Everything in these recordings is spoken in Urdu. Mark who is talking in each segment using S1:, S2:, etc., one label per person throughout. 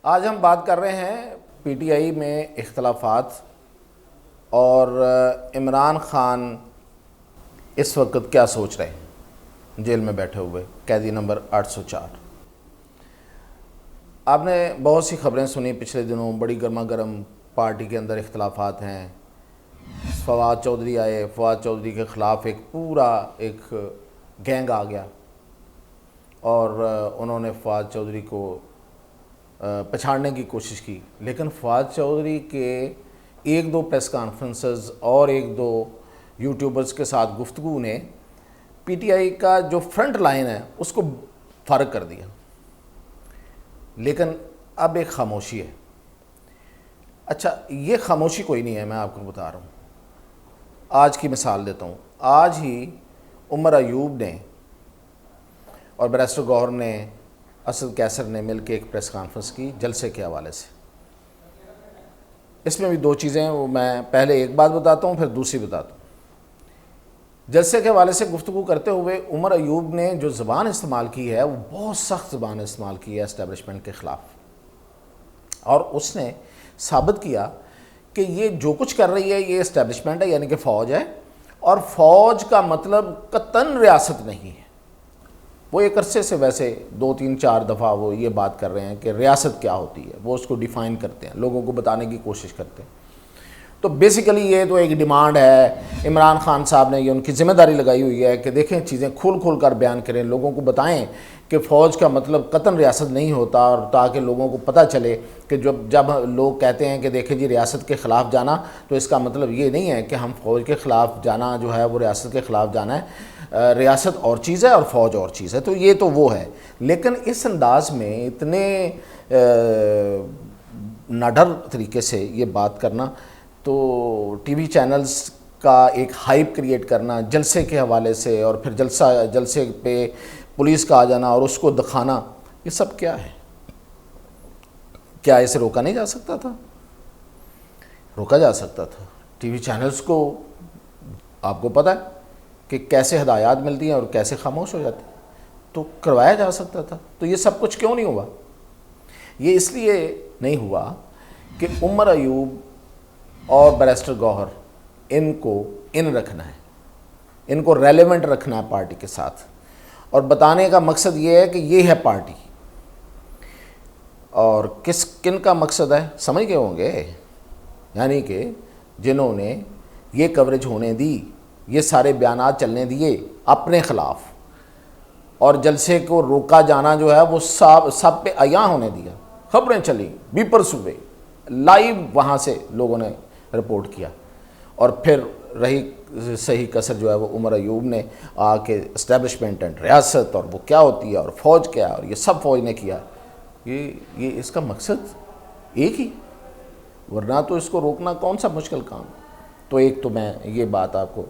S1: آج ہم بات کر رہے ہیں پی ٹی آئی میں اختلافات اور عمران خان اس وقت کیا سوچ رہے ہیں جیل میں بیٹھے ہوئے قیدی نمبر 804۔ آپ نے بہت سی خبریں سنی پچھلے دنوں، بڑی گرما گرم پارٹی کے اندر اختلافات ہیں۔ فواد چودھری آئے، فواد چودھری کے خلاف ایک پورا گینگ آ گیا اور انہوں نے فواد چودھری کو پچھاڑنے کی کوشش کی، لیکن فواد چودھری کے ایک دو پریس کانفرنسز اور ایک دو یوٹیوبرز کے ساتھ گفتگو نے پی ٹی آئی کا جو فرنٹ لائن ہے اس کو فارغ کر دیا۔ لیکن اب ایک خاموشی ہے۔ اچھا، یہ خاموشی کوئی نہیں ہے، میں آپ کو بتا رہا ہوں۔ آج کی مثال دیتا ہوں۔ آج ہی عمر ایوب نے اور بیرسٹر گوہر نے، اسد کیسر نے مل کے ایک پریس کانفرنس کی جلسے کے حوالے سے۔ اس میں بھی دو چیزیں، وہ میں پہلے ایک بات بتاتا ہوں پھر دوسری بتاتا ہوں۔ جلسے کے حوالے سے گفتگو کرتے ہوئے عمر ایوب نے جو زبان استعمال کی ہے وہ بہت سخت زبان استعمال کی ہے اسٹیبلشمنٹ کے خلاف، اور اس نے ثابت کیا کہ یہ جو کچھ کر رہی ہے یہ اسٹیبلشمنٹ ہے، یعنی کہ فوج ہے، اور فوج کا مطلب قطعاً ریاست نہیں ہے۔ وہ ایک عرصے سے ویسے 2-3-4 دفعہ وہ یہ بات کر رہے ہیں کہ ریاست کیا ہوتی ہے، وہ اس کو ڈیفائن کرتے ہیں، لوگوں کو بتانے کی کوشش کرتے ہیں۔ تو بیسیکلی یہ تو ایک ڈیمانڈ ہے، عمران خان صاحب نے یہ ان کی ذمہ داری لگائی ہوئی ہے کہ دیکھیں چیزیں کھول کھول کر بیان کریں، لوگوں کو بتائیں کہ فوج کا مطلب قطعاً ریاست نہیں ہوتا، اور تاکہ لوگوں کو پتہ چلے کہ جب لوگ کہتے ہیں کہ دیکھیں جی ریاست کے خلاف جانا، تو اس کا مطلب یہ نہیں ہے کہ ہم فوج کے خلاف جانا جو ہے وہ ریاست کے خلاف جانا ہے۔ ریاست اور چیز ہے اور فوج اور چیز ہے، تو یہ تو وہ ہے۔ لیکن اس انداز میں اتنے ناڈر طریقے سے یہ بات کرنا، تو ٹی وی چینلز کا ایک ہائپ کریٹ کرنا جلسے کے حوالے سے، اور پھر جلسے پہ پولیس کا آ جانا اور اس کو دکھانا، یہ سب کیا ہے؟ کیا اسے روکا نہیں جا سکتا تھا؟ روکا جا سکتا تھا۔ ٹی وی چینلز کو آپ کو پتہ ہے کہ کیسے ہدایات ملتی ہیں اور کیسے خاموش ہو جاتی ہیں، تو کروایا جا سکتا تھا۔ تو یہ سب کچھ کیوں نہیں ہوا؟ یہ اس لیے نہیں ہوا کہ عمر ایوب اور بیرسٹر گوہر ان کو رکھنا ہے، ان کو ریلیونٹ رکھنا ہے پارٹی کے ساتھ، اور بتانے کا مقصد یہ ہے کہ یہ ہے پارٹی۔ اور کن کا مقصد ہے سمجھ گئے ہوں گے، یعنی کہ جنہوں نے یہ کوریج ہونے دی، یہ سارے بیانات چلنے دیے اپنے خلاف، اور جلسے کو روکا جانا جو ہے وہ سب پہ عیاں ہونے دیا، خبریں چلی، بیپرس ہوئے، لائیو وہاں سے لوگوں نے رپورٹ کیا، اور پھر رہی صحیح کسر جو ہے وہ عمر ایوب نے آ کے اسٹیبلشمنٹ اینڈ ریاست اور وہ کیا ہوتی ہے اور فوج کیا ہے اور یہ سب فوج نے کیا۔ یہ اس کا مقصد ایک ہی، ورنہ تو اس کو روکنا کون سا مشکل کام۔ تو ایک تو میں یہ بات آپ کو،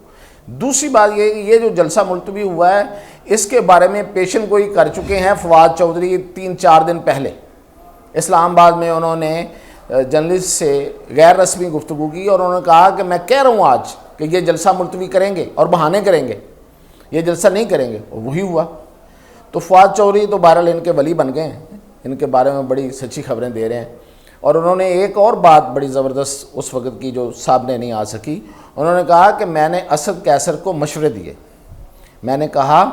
S1: دوسری بات یہ جو جلسہ ملتوی ہوا ہے اس کے بارے میں پیشن گوئی کر چکے ہیں فواد چودھری 3-4 دن پہلے۔ اسلام آباد میں انہوں نے جرنلسٹ سے غیر رسمی گفتگو کی اور انہوں نے کہا کہ میں کہہ رہا ہوں آج کہ یہ جلسہ ملتوی کریں گے اور بہانے کریں گے، یہ جلسہ نہیں کریں گے، اور وہی ہوا۔ تو فواد چودھری تو بہرحال ان کے ولی بن گئے ہیں، ان کے بارے میں بڑی سچی خبریں دے رہے ہیں۔ اور انہوں نے ایک اور بات بڑی زبردست اس وقت کی جو سامنے نہیں آ سکی، انہوں نے کہا کہ میں نے اسد کیسر کو مشورے دیے۔ میں نے کہا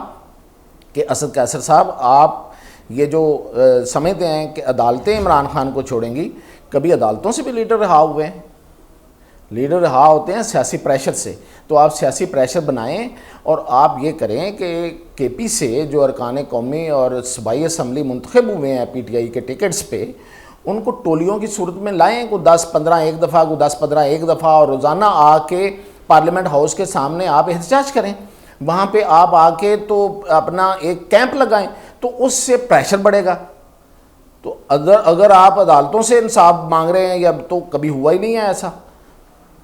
S1: کہ اسد کیسر صاحب، آپ یہ جو سمجھتے ہیں کہ عدالتیں عمران خان کو چھوڑیں گی، کبھی عدالتوں سے بھی لیڈر رہا ہوئے ہیں، لیڈر رہا ہوتے ہیں سیاسی پریشر سے، تو آپ سیاسی پریشر بنائیں اور آپ یہ کریں کہ کے پی سے جو ارکان قومی اور صوبائی اسمبلی منتخب ہوئے ہیں پی ٹی آئی کے ٹکٹس پہ، ان کو ٹولیوں کی صورت میں لائیں، کو 10-15 ایک دفعہ، کو 10-15 ایک دفعہ، اور روزانہ آ کے پارلیمنٹ ہاؤس کے سامنے آپ احتجاج کریں، وہاں پہ آپ آ کے تو اپنا ایک کیمپ لگائیں، تو اس سے پریشر بڑھے گا۔ تو اگر آپ عدالتوں سے انصاف مانگ رہے ہیں، یا تو کبھی ہوا ہی نہیں ہے ایسا،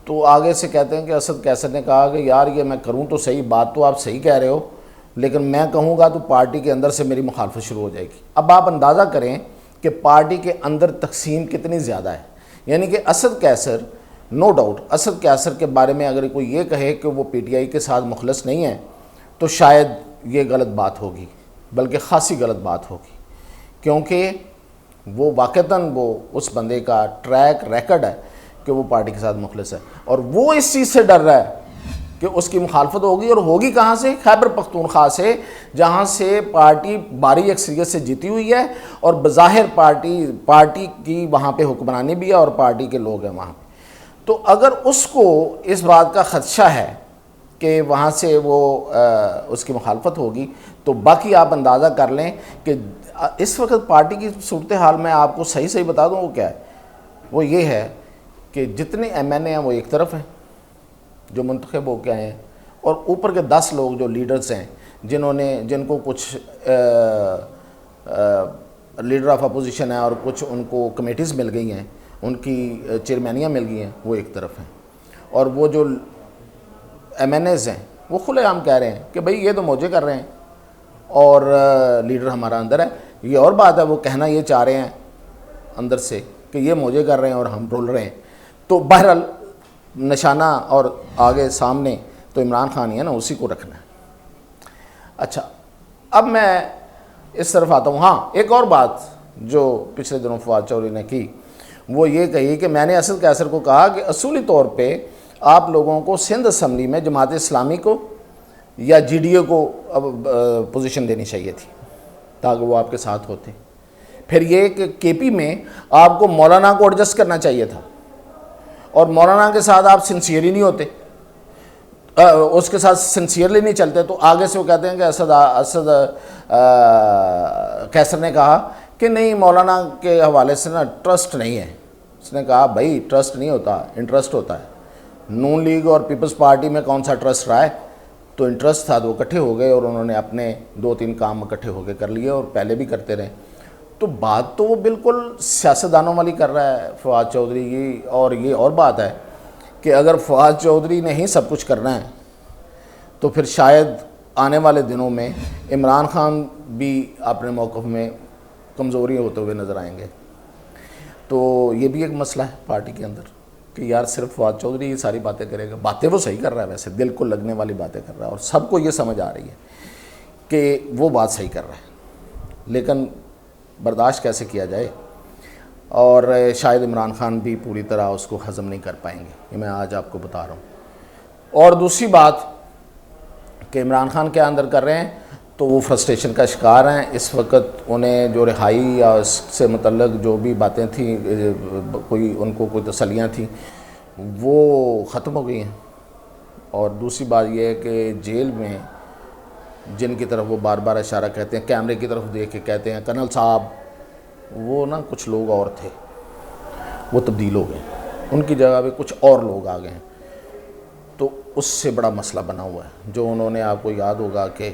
S1: تو آگے سے کہتے ہیں کہ اسد کیسر نے کہا کہ یار یہ میں کروں تو صحیح، بات تو آپ صحیح کہہ رہے ہو، لیکن میں کہوں گا تو پارٹی کے اندر سے میری مخالفت شروع ہو جائے گی۔ اب آپ اندازہ کریں کہ پارٹی کے اندر تقسیم کتنی زیادہ ہے، یعنی کہ اسد کیسر، نو ڈاؤٹ اسد کیسر کے بارے میں اگر کوئی یہ کہے کہ وہ پی ٹی آئی کے ساتھ مخلص نہیں ہے تو شاید یہ غلط بات ہوگی، بلکہ خاصی غلط بات ہوگی، کیونکہ وہ واقعتاً وہ اس بندے کا ٹریک ریکڈ ہے کہ وہ پارٹی کے ساتھ مخلص ہے، اور وہ اس چیز سے ڈر رہا ہے کہ اس کی مخالفت ہوگی، اور ہوگی کہاں سے؟ خیبر پختونخوا سے، جہاں سے پارٹی بھاری اکثریت سے جیتی ہوئی ہے، اور بظاہر پارٹی کی وہاں پہ حکمرانی بھی ہے اور پارٹی کے لوگ ہیں وہاں پہ۔ تو اگر اس کو اس بات کا خدشہ ہے کہ وہاں سے وہ اس کی مخالفت ہوگی، تو باقی آپ اندازہ کر لیں کہ اس وقت پارٹی کی صورتحال میں آپ کو صحیح بتا دوں وہ کیا ہے۔ وہ یہ ہے کہ جتنے ایم این اے ہیں وہ ایک طرف ہیں جو منتخب ہو کے آئے ہیں، اور اوپر کے 10 لوگ جو لیڈرز ہیں جن کو کچھ لیڈر آف اپوزیشن ہے اور کچھ ان کو کمیٹیز مل گئی ہیں، ان کی چیئرمینیاں مل گئی ہیں، وہ ایک طرف ہیں۔ اور وہ جو ایم این ایز ہیں وہ کھلے عام کہہ رہے ہیں کہ بھئی یہ تو موجے کر رہے ہیں اور لیڈر ہمارا اندر ہے۔ یہ اور بات ہے وہ کہنا یہ چاہ رہے ہیں اندر سے کہ یہ موجے کر رہے ہیں اور ہم رول رہے ہیں۔ تو بہرحال نشانہ اور آگے سامنے تو عمران خان ہی ہے نا، اسی کو رکھنا ہے۔ اچھا، اب میں اس طرف آتا ہوں۔ ہاں، ایک اور بات جو پچھلے دنوں فواد چودھری نے کی، وہ یہ کہی کہ میں نے اسد قیصر کو کہا کہ اصولی طور پہ آپ لوگوں کو سندھ اسمبلی میں جماعت اسلامی کو یا جی ڈی اے کو پوزیشن دینی چاہیے تھی تاکہ وہ آپ کے ساتھ ہوتے۔ پھر یہ کہ کے پی میں آپ کو مولانا کو ایڈجسٹ کرنا چاہیے تھا، اور مولانا کے ساتھ آپ سنسیئر ہی نہیں ہوتے، اس کے ساتھ سنسیئرلی نہیں چلتے۔ تو آگے سے وہ کہتے ہیں کہ اسد قیصر نے کہا کہ نہیں، مولانا کے حوالے سے نا ٹرسٹ نہیں ہے۔ اس نے کہا بھائی ٹرسٹ نہیں ہوتا، انٹرسٹ ہوتا ہے۔ نون لیگ اور پیپلز پارٹی میں کون سا ٹرسٹ رہا ہے؟ تو انٹرسٹ تھا تو وہ اکٹھے ہو گئے، اور انہوں نے اپنے 2-3 کام اکٹھے ہو کے کر لیے، اور پہلے بھی کرتے رہے۔ تو بات تو وہ بالکل سیاستدانوں والی کر رہا ہے فواد چودھری کی۔ اور یہ اور بات ہے کہ اگر فواد چودھری نے ہی سب کچھ کرنا ہے تو پھر شاید آنے والے دنوں میں عمران خان بھی اپنے موقف میں کمزوری ہوتے ہوئے نظر آئیں گے۔ تو یہ بھی ایک مسئلہ ہے پارٹی کے اندر کہ یار صرف فواد چودھری یہ ساری باتیں کرے گا۔ باتیں وہ صحیح کر رہا ہے، ویسے دل کو لگنے والی باتیں کر رہا ہے، اور سب کو یہ سمجھ آ رہی ہے کہ وہ بات صحیح کر رہا ہے، لیکن برداشت کیسے کیا جائے؟ اور شاید عمران خان بھی پوری طرح اس کو ہضم نہیں کر پائیں گے، یہ میں آج آپ کو بتا رہا ہوں۔ اور دوسری بات کہ عمران خان کیا اندر کر رہے ہیں، تو وہ فرسٹریشن کا شکار ہیں اس وقت۔ انہیں جو رہائی یا اس سے متعلق جو بھی باتیں تھیں، ان کو کوئی تسلیاں تھیں، وہ ختم ہو گئی ہیں۔ اور دوسری بات یہ ہے کہ جیل میں جن کی طرف وہ بار بار اشارہ کہتے ہیں، کیمرے کی طرف دیکھ کے کہتے ہیں کرنل صاحب، وہ نا کچھ لوگ اور تھے، وہ تبدیل ہو گئے، ان کی جگہ پہ کچھ اور لوگ آ گئے ہیں۔ تو اس سے بڑا مسئلہ بنا ہوا ہے، جو انہوں نے، آپ کو یاد ہوگا کہ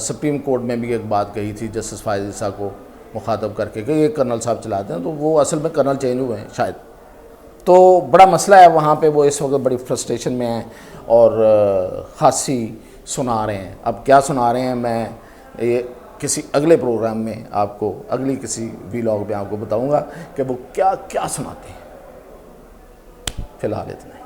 S1: سپریم کورٹ میں بھی ایک بات کہی تھی جسٹس فائز عیسیٰ کو مخاطب کر کے کہ یہ کرنل صاحب چلاتے ہیں، تو وہ اصل میں کرنل چینج ہوئے ہیں شاید۔ تو بڑا مسئلہ ہے وہاں پہ، وہ اس وقت بڑی فرسٹریشن میں ہیں اور خاصی سنا رہے ہیں۔ اب کیا سنا رہے ہیں میں یہ کسی اگلے پروگرام میں آپ کو، اگلی کسی ویلاگ میں آپ کو بتاؤں گا کہ وہ کیا کیا سناتے ہیں۔ فی الحال اتنا ہے۔